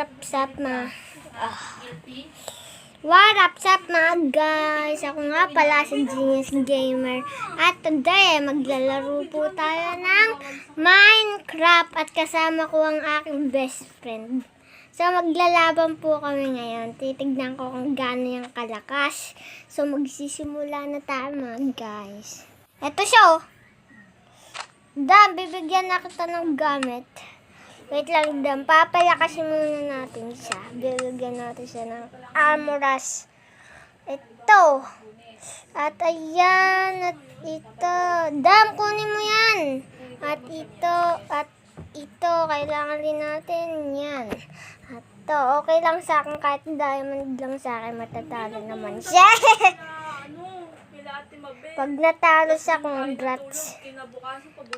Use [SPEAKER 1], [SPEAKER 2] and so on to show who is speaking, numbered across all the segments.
[SPEAKER 1] What's up mga What's up mga guys? Ako nga pala si Genius Gamer. At today maglalaro po tayo ng Minecraft at kasama ko ang aking best friend. So maglalaban po kami ngayon. Titignan ko kung gaano yung kalakas. So magsisimula na tayo mga guys. Eto siya oh. Dan, bibigyan na kita ng gamit. Wait lang, Dan. Papalakasin muna natin siya. Bibigyan natin siya ng armoras. Ito. At ayan. At ito. Dan, kunin mo yan. At ito. At ito. Kailangan din natin yan. At ito. Okay lang sa akin. Kahit diamond lang sa akin. Matatalo naman siya. Pag natalo siya, congrats.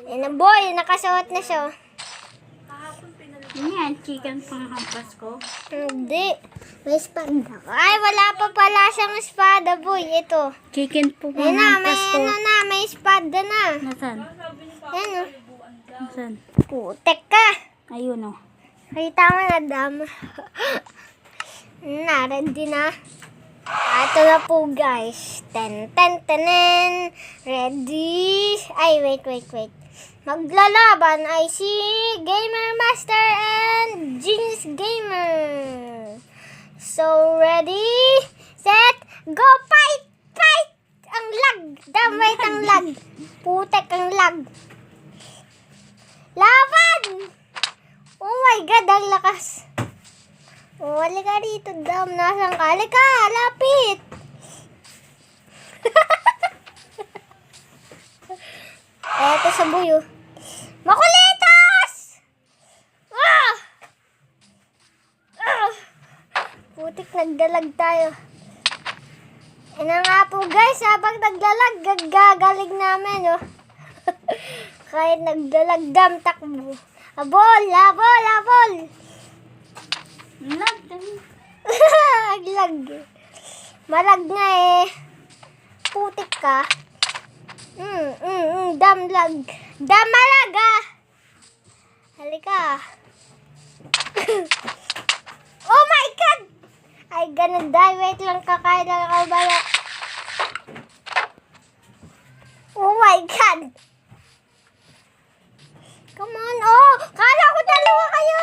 [SPEAKER 1] Ayan na boy. Nakasuot na siya.
[SPEAKER 2] Yan, chicken panghampas ko.
[SPEAKER 1] Hindi. May espada. Ay, wala pa pala siyang espada, boy. Ito.
[SPEAKER 2] Chicken po
[SPEAKER 1] Ayan na,
[SPEAKER 2] panghampas ko.
[SPEAKER 1] may espada na.
[SPEAKER 2] Nasaan?
[SPEAKER 1] Ayan o.
[SPEAKER 2] Nasaan?
[SPEAKER 1] Putek ka.
[SPEAKER 2] Ayun o.
[SPEAKER 1] Kita mo na, dam. Ready na. Ito na po, guys. Ten. Ready. Ay, wait. Maglalaban ay si Gamer Master and Genius Gamer. So, ready, set, go, fight! Ang lag! Damay ang lag! Putek ang lag! Laban! Oh my God, ang lakas! Oh, halika dito, Dam. Nasaan ka? Halika, lapit! Eto sa buyo. Makulitas! Putik, nagdalag tayo. Yan nga po guys, habang nagdalag, gagalig namin, oh. Kahit nagdalag, Dam, takbo. Abol! Lag. Malag nga eh. Putik ka. Dam lag. Dam malag ah. Halika. Oh my God! Ay, ganun dahil. Wait lang, kakain lang ako bala. Oh my God! Come on, oh! Kala ko dalawa kayo!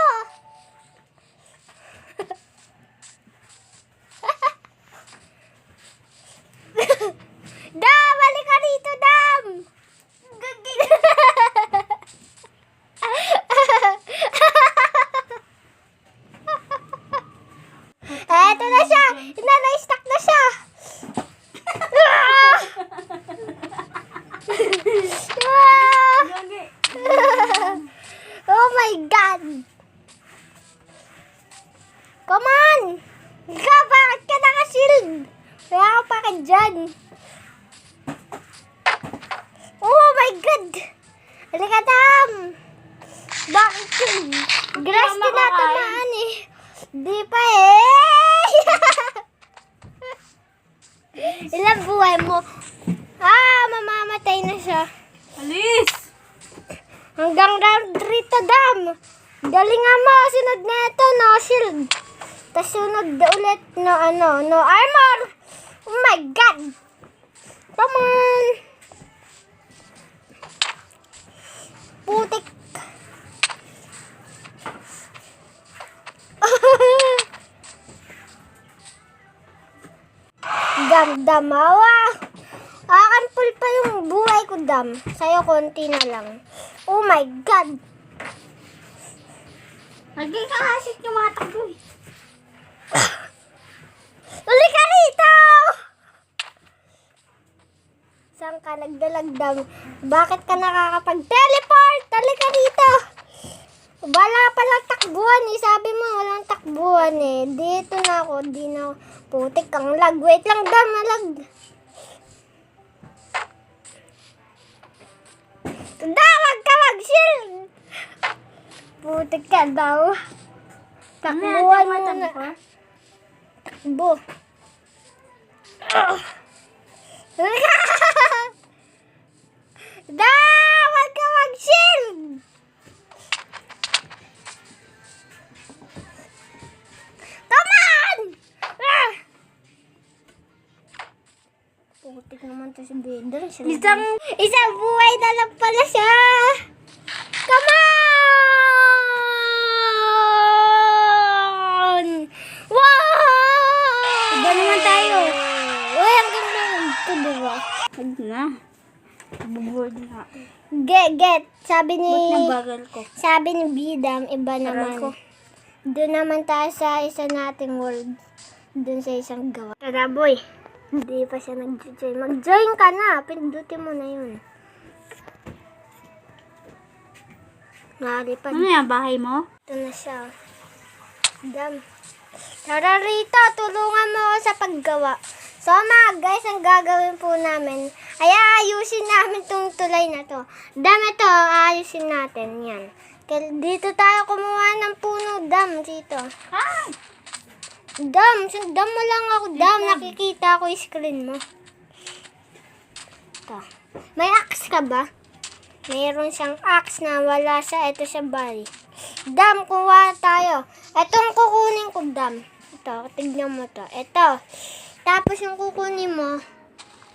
[SPEAKER 1] Dam! Halika rito, Dam! Eto na siya! Na-stack na siya! Oh my God! Come on! Bakit ka naka-shield? Kaya ka pa ka dyan. Oh my God! Halika, Dam! Bakit yun? Grass tinatamaan eh. Di pa eh. Ilang buhay mo? Mamamatay na siya.
[SPEAKER 2] Alis!
[SPEAKER 1] Hanggang round 3 to, Dam. Dali nga mo, sunod na ito, no shield. Tapos sunod ulit, no armor. Oh my God! Come on! Putik. Damawa. Akan full pa yung buhay ko, Dam. Sa'yo, konti na lang. Oh my God!
[SPEAKER 2] Nagkakahasit yung mga taglo eh.
[SPEAKER 1] Uli ka rito! Saan ka nagdalag, Dam? Bakit ka nakakapag-teleport? Uli ka rito! Wala palang takbuhan eh. Sabi mo, walang takbuhan eh. Dito na ako. Di na ako. Putik kang lag. Wait lang, Dam. Malag. Wag ka mag-shield! Putik ka daw. Takbuhan mo na. Takbo. Wag ka mag-shield! Putik naman to si Bender.
[SPEAKER 2] Isang
[SPEAKER 1] buhay na lang pala siya. Come on! Wow!
[SPEAKER 2] Iba naman tayo.
[SPEAKER 1] Uy, hanggang na ito, diba?
[SPEAKER 2] Huwag na. Buboard na.
[SPEAKER 1] Get. Sabi ni...
[SPEAKER 2] Ba't nabagal ko?
[SPEAKER 1] Sabi ni Bidam, iba
[SPEAKER 2] Aray
[SPEAKER 1] naman.
[SPEAKER 2] ko.
[SPEAKER 1] Doon naman tayo sa isa nating world. Doon sa isang gawa. Tara, boy. Hindi pa siya nag-join. Mag-join ka na. Pindutin mo na yun. Nalipad.
[SPEAKER 2] Ano yan, bahay mo?
[SPEAKER 1] Ito na siya. Dam. Tara rito. Tulungan mo ako sa paggawa. So, mga guys, ang gagawin po namin ay aayusin namin tong tulay na to. Dam, ito. Aayusin natin. Yan. Dito tayo kumuha ng puno. Dam, dito.
[SPEAKER 2] Ah!
[SPEAKER 1] Dam, sundan mo lang ako. Dam, nakikita ko yung screen mo. Ito. May axe ka ba? Mayroon siyang axe na wala sa ito sa bali. Dam, kuha tayo. Itong kukunin ko, Dam. Ito, tignan mo to. Ito. Tapos yung kukunin mo,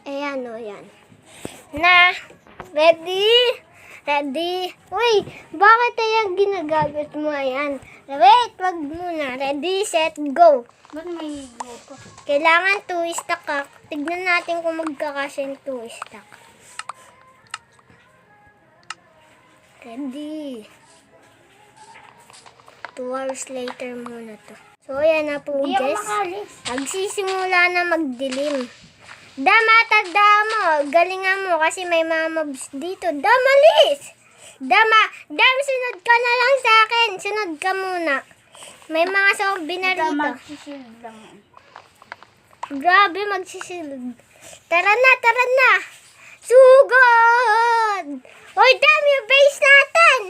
[SPEAKER 1] ayan o, yan. Na, ready? Ready? Uy, bakit yung ginagamit mo? Ayan. Wait, wag muna. Ready, set, go.
[SPEAKER 2] Ba't may ko?
[SPEAKER 1] Kailangan 2 stack ka. Tignan natin kung magkakasya yung 2 stack. Ready. 2 hours later muna to. So, ayan na po,
[SPEAKER 2] Hindi ako
[SPEAKER 1] guys.
[SPEAKER 2] makalis.
[SPEAKER 1] Magsisimula na magdilim. Dama, tagda mo. Galingan mo kasi may mga mobs dito. Damalis! Dam, sunod ka na lang sa akin. Sunod ka muna. May mga zombie na
[SPEAKER 2] Ito
[SPEAKER 1] rito.
[SPEAKER 2] magsisild lang.
[SPEAKER 1] Grabe, magsisilog. Tara na. Sugod! Hoy, Dam, yung base natin!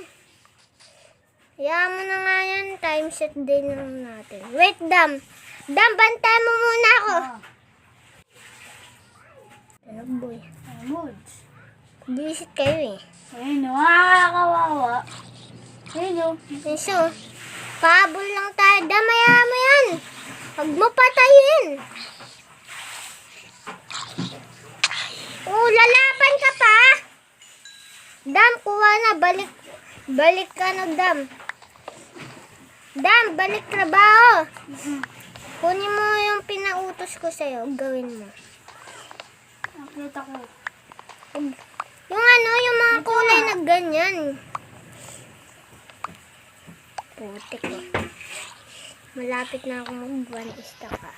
[SPEAKER 1] Hayaan mo na nga yan. Time set din lang natin. Wait, Dam. Dam, bantay mo muna ako. Ano, boy?
[SPEAKER 2] Moods.
[SPEAKER 1] Visit kayo eh.
[SPEAKER 2] Ayun o, nakakawawa. Ayun o.
[SPEAKER 1] So, pahabol lang tayo. Dam, hayaan mo yan. Huwag mo patayin. Lalaban ka pa. Dam, kuha na. Balik ka na, Dam. Dam, balik trabaho. Kunin mo yung pinautos ko sa'yo. Gawin mo.
[SPEAKER 2] Nakita ko.
[SPEAKER 1] Yung mga kulay na ganyan. Putik eh. Malapit na ako mag-1 stack ka.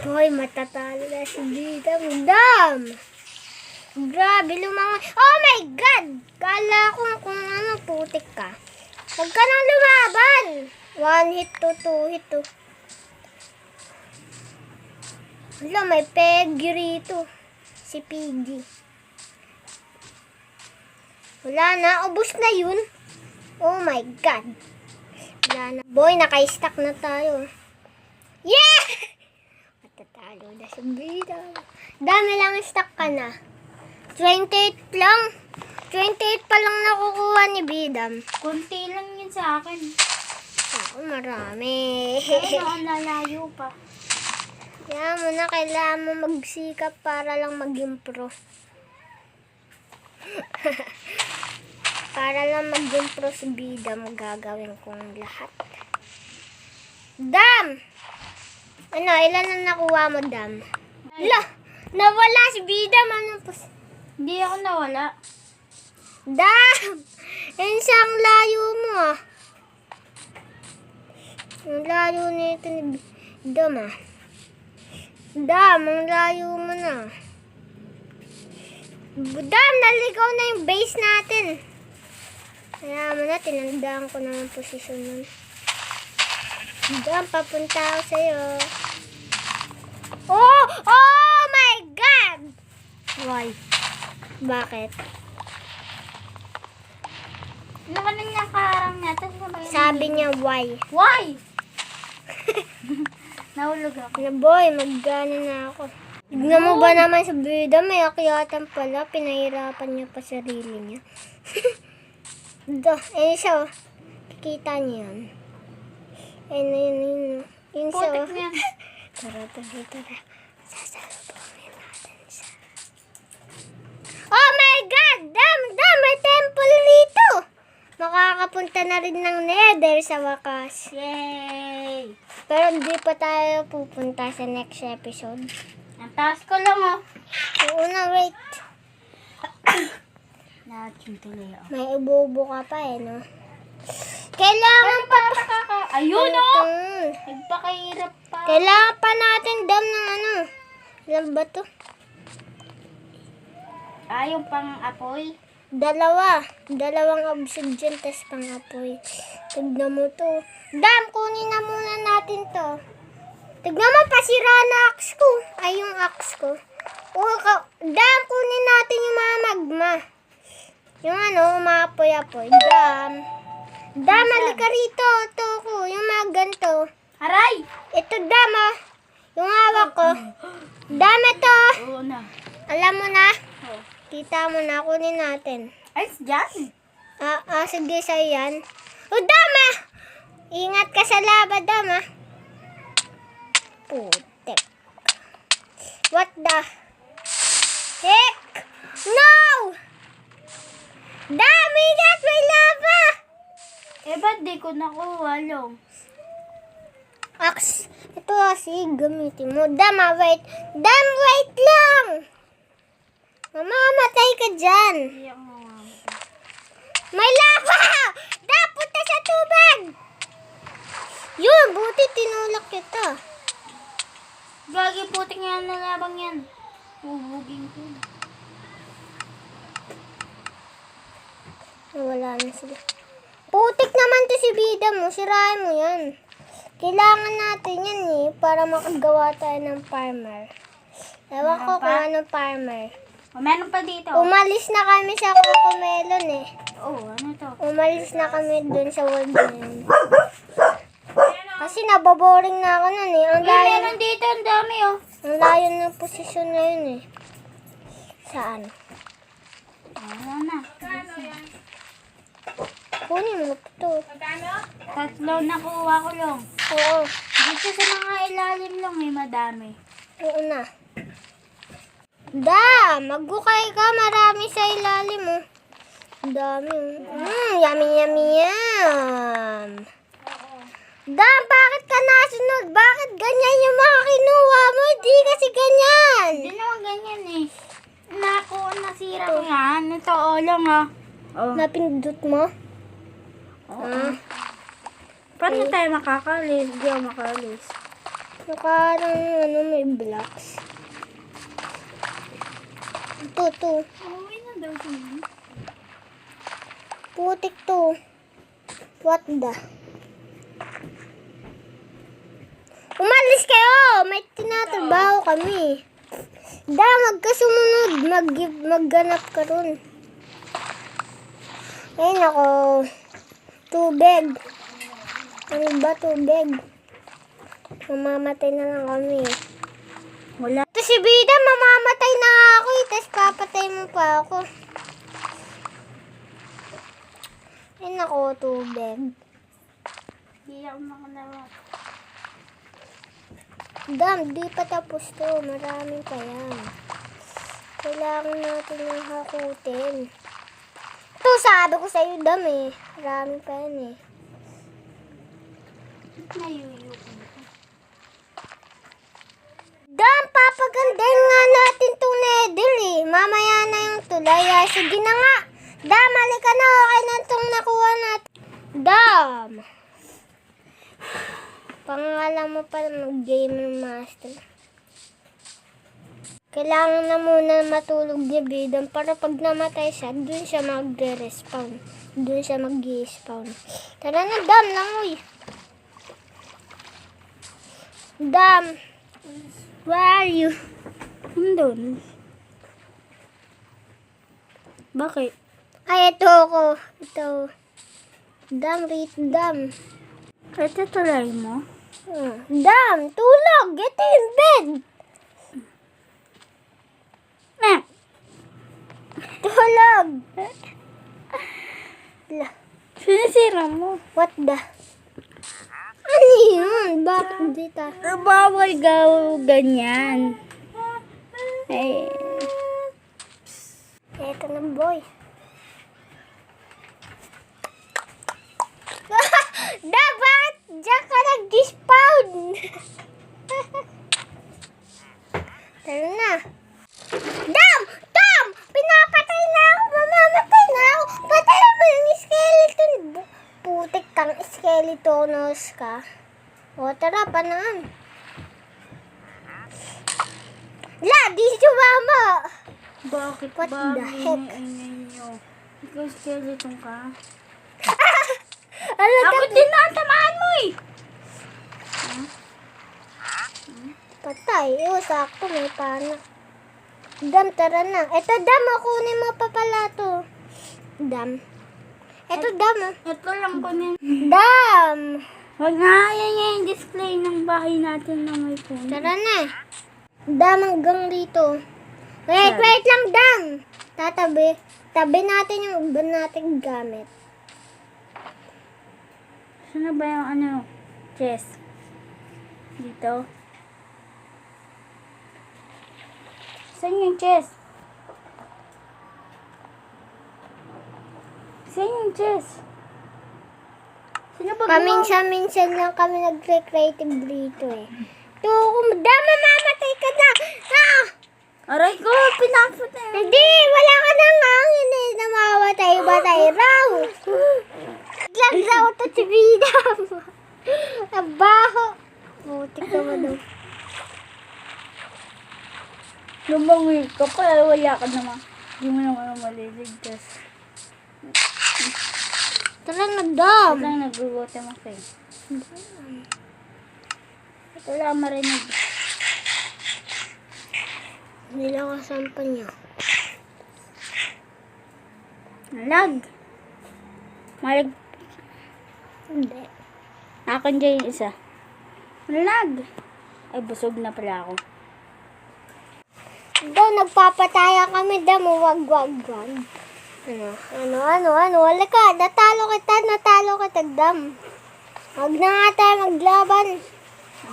[SPEAKER 1] Boy, matatalo na si Bidam. Dam! Grabe, lumangoy. Oh my God! Kala ko kung ano, putik ka. Huwag ka nang lumaban. 1 hit to, 2 hit to. Wala, may Peggy rito. Si Piggy. Wala na, ubos na yun. Oh my God. Wala na. Boy, naka-stack na tayo. Yeah! Matatalo na si Bidam. Dami lang stack ka na. 28 lang. 28 pa lang nakukuha ni Bidam.
[SPEAKER 2] Kunti lang yun sa akin.
[SPEAKER 1] Ako marami.
[SPEAKER 2] Ayun o, ang lalayo pa.
[SPEAKER 1] Kaya mo na kailangan mo magsikap para lang maging pro. Para lang maging pro si Bidam, gagawin kong lahat. Dam! Ano, ilan na nakuha mo, Dam? La! Nawala si Bidam. Ano po?
[SPEAKER 2] Hindi ako nawala.
[SPEAKER 1] Dam! Yan siyang layo mo, ah. Ang layo nito ni Bidam, ah. Dam, ang layo mo na. Dam, naligaw na yung base natin. Kaya mo na, tinandaan ko na ang posisyon nun. Dam, papunta ako sa'yo. Oh my God!
[SPEAKER 2] Why?
[SPEAKER 1] Bakit?
[SPEAKER 2] Ano ka nang nakarang natin?
[SPEAKER 1] Sabi niya, why?
[SPEAKER 2] Why? Nahulog ako.
[SPEAKER 1] Na boy, maggana na ako. Tignan mo ba naman sa bida, may akyatan pala. Pinahirapan niya pa sarili niya. Ayun siya, oh. Kita niyo yan. Ayun. Yun siya,
[SPEAKER 2] Putik
[SPEAKER 1] oh.
[SPEAKER 2] na yan.
[SPEAKER 1] Tara. Sasalubungin natin siya. Oh my God! Dam! May temple rito! Makakapunta na rin ng Nether sa wakas.
[SPEAKER 2] Yay!
[SPEAKER 1] Pero hindi pa tayo pupunta sa next episode.
[SPEAKER 2] Ang taas ko lang, oh.
[SPEAKER 1] Oo na, wait.
[SPEAKER 2] Natin tuloy, oh.
[SPEAKER 1] May ubo ka pa eh, no? Kailangan pa...
[SPEAKER 2] Ayun, oh!
[SPEAKER 1] Mm.
[SPEAKER 2] Nagpakahirap pa.
[SPEAKER 1] Kailangan pa natin dam ng ano. Ilan ba to?
[SPEAKER 2] Yung pang-apoy.
[SPEAKER 1] Dalawang obsidian tas pang-apoy. Tignan mo to. Dam, kunin na muna natin to. Tignan mo, pasira na axe ko. Ay, yung axe ko. Dam, kunin natin yung mga magma. Yung ano, maapoy-apoy. Dam, halika rito. Ito ko, yung mga ganito.
[SPEAKER 2] Aray!
[SPEAKER 1] Ito, dam, ah. Yung hawak ko. Dam, ito.
[SPEAKER 2] Oo na.
[SPEAKER 1] Alam mo na.
[SPEAKER 2] Oh.
[SPEAKER 1] Kita mo na, kunin natin.
[SPEAKER 2] Ay, dyan.
[SPEAKER 1] Sige, sa'yo yan. Oh, dama! Ingat ka sa laba, dama. Putek. What the heck? No! Dami, ingat, may lava!
[SPEAKER 2] Ba't di ko nakuha, Long?
[SPEAKER 1] Axe. Ito kasi, gamitin mo. Dama, wait. Dam, wait lang! Mamamatay ka dyan.
[SPEAKER 2] Hindi ako mamamatay.
[SPEAKER 1] May lava! Punta sa tubig! Yun, buti tinulak kita.
[SPEAKER 2] Gagi, putik nga na labang yan. Bubugin ko.
[SPEAKER 1] Wala na sila. Putik naman to si bida mo. Sirain mo yan. Kailangan natin yan eh, para makagawa tayo ng farmer. Ewan ko kung anong farmer.
[SPEAKER 2] Meron pa dito.
[SPEAKER 1] Umalis na kami sa Cocomelon eh.
[SPEAKER 2] Ano to?
[SPEAKER 1] Umalis na kami dun sa world na yun. Kasi naboboring na ako nun eh. Ang layo,
[SPEAKER 2] Meron dito, ang dami, oh.
[SPEAKER 1] ang layo ng posisyon na yun eh. Saan?
[SPEAKER 2] Ano na?
[SPEAKER 1] Kunin mo ito.
[SPEAKER 2] Tatlo nakuha ko, Long.
[SPEAKER 1] Oo.
[SPEAKER 2] Dito sa mga ilalim lang, madami.
[SPEAKER 1] Oo na. Maghukay ka. Marami sa ilalim mo. Dami. Yummy. Bakit ka nasunod? Bakit ganyan yung mga kinuha mo? Hindi kasi ganyan.
[SPEAKER 2] Hindi naman ganyan eh. Nasira ko yan. Ito, Long, ah. Oh.
[SPEAKER 1] Napindot mo?
[SPEAKER 2] Paano tayo makakalis? Hindi ako makalis.
[SPEAKER 1] Nakarang may blocks. Ito.
[SPEAKER 2] Uwi na daw siya.
[SPEAKER 1] Putik to. What the? Umalis kayo! May tinatrabaho kami. Magkasumunod. Magganap ka ron. Ayun ako. Tubig. Ano ba tubig? Mamamatay na lang kami.
[SPEAKER 2] Wala.
[SPEAKER 1] Ito si Bida, mamamatay na ako eh. Tapos papatay mo pa ako. Ayun ako, tubig.
[SPEAKER 2] Hindi ako makalawa.
[SPEAKER 1] Di pa tapos to. Marami pa yan. Kailangan natin yung hakutin. Ito, sabi ko sa'yo, Dam eh. Marami pa yan eh.
[SPEAKER 2] Nayuyo ko.
[SPEAKER 1] Papagandahin nga natin tong Nether eh. Mamaya na yung tulay. Sige na nga. Halika na. Okay na itong nakuha natin. Pangalan mo pa mag-gamer master. Kailangan na muna matulog ni Bidang para pag namatay siya, dun siya magre-respawn. Dun siya mag-i-spawn. Tara na, lang uy. Where are you?
[SPEAKER 2] Doon. Bakit?
[SPEAKER 1] Ay, ito ako. Ito. Dam.
[SPEAKER 2] Ito tulay mo?
[SPEAKER 1] Tulog. Get in bed. Tulog.
[SPEAKER 2] Sinisira mo.
[SPEAKER 1] What the? Ano yun? bakit dito?
[SPEAKER 2] Bawal ganyan. Eh,
[SPEAKER 1] Eto na, boy. Bakit diyan ka nag-despawn? Tara na. Dam! Pinapatay na ako! Mamamatay na ako! Patay mo yung skeleton! Putik kang skeletonus ka. O, tara, panaan. La, di sumama!
[SPEAKER 2] bakit
[SPEAKER 1] What
[SPEAKER 2] ba
[SPEAKER 1] the heck?
[SPEAKER 2] ingay nyo? Ikaw skeleton ka?
[SPEAKER 1] Ano
[SPEAKER 2] Ako din natamaan mo eh!
[SPEAKER 1] Patay. Sakto, may panak. Dam, tara na. Eto, Dam, kunin mo pa pala to. Dam. Eto, Dam, ah.
[SPEAKER 2] Ito lang ko na.
[SPEAKER 1] Dam!
[SPEAKER 2] Huwag nga, yan yung display ng bahay natin na may phone.
[SPEAKER 1] Tara na. Dam, hanggang dito. Wait,
[SPEAKER 2] Saan?
[SPEAKER 1] wait lang, Dam. Tatabi. Tabi natin yung iba nating gamit.
[SPEAKER 2] Saan na ba yung ano? Chest? Dito? Saan yung chest? Saan yung chest? Sino ba
[SPEAKER 1] Paminsan-minsan lang kami nag-recreative dito eh. Dam, mamamatay ka na! Ah!
[SPEAKER 2] Aray ko, pinapot na yun.
[SPEAKER 1] Hindi, wala ka nang hangin eh. Namamatay-batay raw. Lang raw to si Bidam. Abaho. Butik naman daw.
[SPEAKER 2] Lumangoy ka pa, wala ka naman. Hindi mo naman maliligtas.
[SPEAKER 1] Tara na, Dam.
[SPEAKER 2] Ito lang nag-gugutom ako eh. Ito lang marinig.
[SPEAKER 1] Hindi lang kasampan niya.
[SPEAKER 2] Lag. Malag.
[SPEAKER 1] Hindi.
[SPEAKER 2] Akin dyan yung isa. Lag. Ay, busog na pala ako.
[SPEAKER 1] Daw, nagpapataya kami, Dam. Wag. Ano? Wala ka. Natalo kita, Dam. Wag na nga tayo maglaban.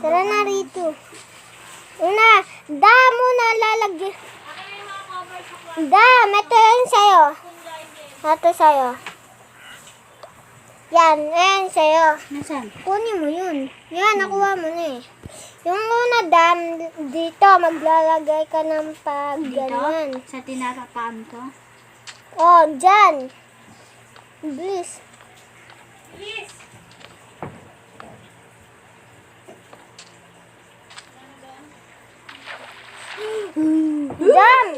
[SPEAKER 1] Tara na rito. Una, Dam, muna lalagyan. Dam, ito yun sa'yo. Ito sa'yo. Yan, ayan sa'yo.
[SPEAKER 2] Nasaan?
[SPEAKER 1] Kunin mo yun. Yan, nakuha mo na eh. Yung una, Dam, dito, maglalagay ka ng pag ganyan.
[SPEAKER 2] Sa tinatapaan to?
[SPEAKER 1] Oh, dyan. Bilis. Dam!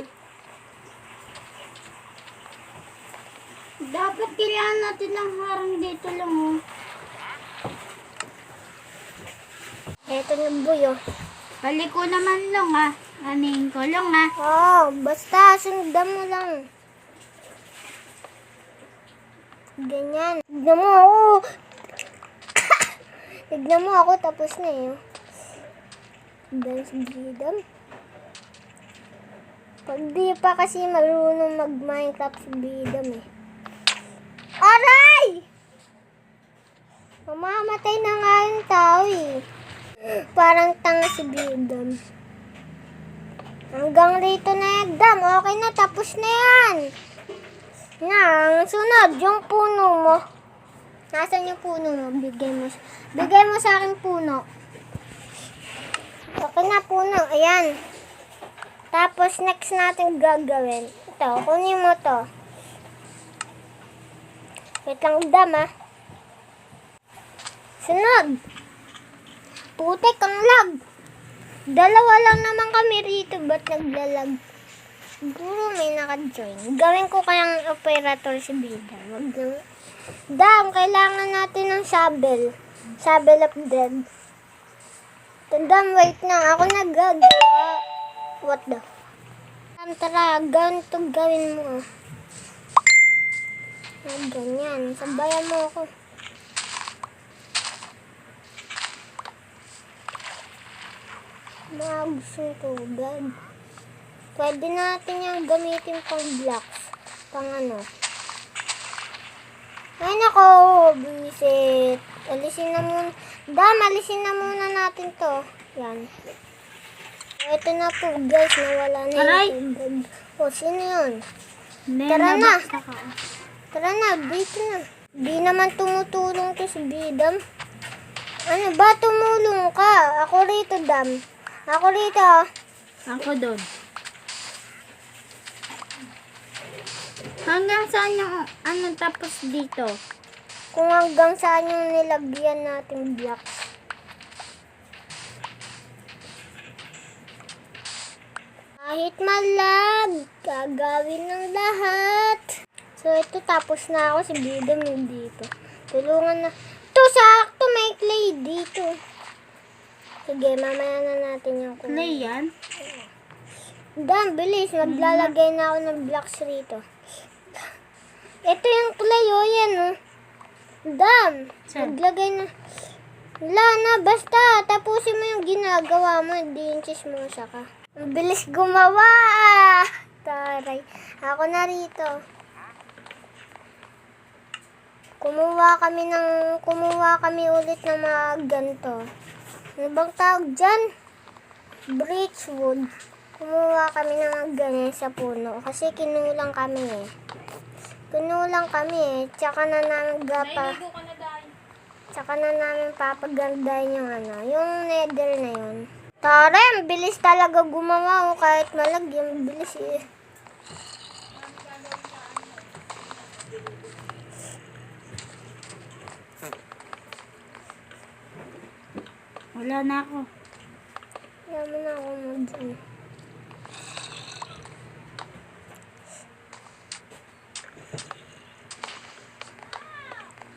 [SPEAKER 2] Dapat kailangan natin ng harang dito lang oh.
[SPEAKER 1] Eto yung boy, oh.
[SPEAKER 2] Balik ko naman lang ah. Anin ko lang ah.
[SPEAKER 1] Oh, basta, sundan mo lang. Ganyan. Tignan mo ako. Tignan mo ako, tapos na eh. Dance Bidam. Pag di pa kasi marunong mag-Minecraft si Bidam eh. Aray! Mamamatay na nga yung tao eh. Parang tanga si Bidam. Hanggang rito na yan, Dam. Okay na, tapos na yan. Ang sunod, yung puno mo. Nasaan yung puno mo? Bigay mo sa akin puno. Okay na, puno. Ayan. Tapos, next natin gagawin. Ito, kunin mo to. Wait lang, Dam, ah. Sunod. Putik ang lag. Dalawa lang naman kami rito. Ba't naglalag? Siguro may naka-join. Gawin ko kayang operator si Bida. Wag na. Dam, kailangan natin ng shovel. Shovel of dead. Dam, wait na. Ako nagagawa. What the? Dam, tara. Ganito gawin mo. Ganyan. Sabayan mo ako. Gusto ito, God. Pwede natin yung gamitin pang blocks. Pang ano. Ay, nako, bisit. Alisin na muna. Alisin na muna natin to. Yan. Ito na po guys, nawala na
[SPEAKER 2] Aray!
[SPEAKER 1] yung tubig. O, sino yun?
[SPEAKER 2] Hindi,
[SPEAKER 1] Tara na.
[SPEAKER 2] nabaksak ako.
[SPEAKER 1] Tara na, dito na. Di naman tumutulong to si Bidam. Ano ba, tumulong ka? Ako rito, Dam. Ako rito.
[SPEAKER 2] Ako doon. Hanggang saan yung ano tapos dito?
[SPEAKER 1] Kung hanggang saan yung nilagyan nating blocks. Kahit malag, gagawin ng lahat. So, ito tapos na ako. Si Bidam yung dito. Tulungan na. Ito, sakto may clay dito. Sige, mamaya na natin yung
[SPEAKER 2] Clay yan?
[SPEAKER 1] Dam, bilis. Maglalagay na ako ng blocks rito. Ito yung clay, oh. Yan, oh. Dam,
[SPEAKER 2] Saan?
[SPEAKER 1] maglagay na. Wala na, basta. Tapusin mo yung ginagawa mo. Hindi yung chismosa ka. Ang bilis gumawa. Taray. Ako na rito. Kumuha kami ulit ng mga ganito. Ano bang tawag dyan? Birchwood. Kumuha kami ng mga ganyan sa puno. Kasi kinulang kami eh. Tsaka na namin papagandahin yung ano. Yung nether na yun. Tara, ang bilis talaga gumawa. Oh, kahit malag, yung bilis eh.
[SPEAKER 2] Wala na ako.
[SPEAKER 1] Yaman na ako mag-dyan.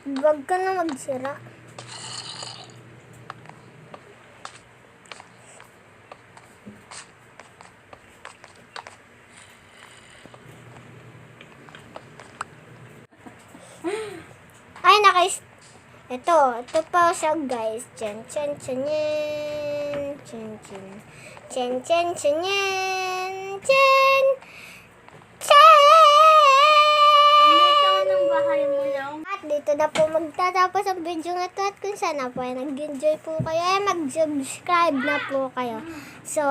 [SPEAKER 1] Huwag ka na magsira. Ay, ito pa siya guys. Chan chan chan yan. Chan chan. Chan chan chan yan. Chan. Chan.
[SPEAKER 2] Ng bahay mo lang.
[SPEAKER 1] At dito na po magtatapos ang video na ito. At kung sana po ay nag-enjoy po kayo, ay mag-subscribe na po kayo. So,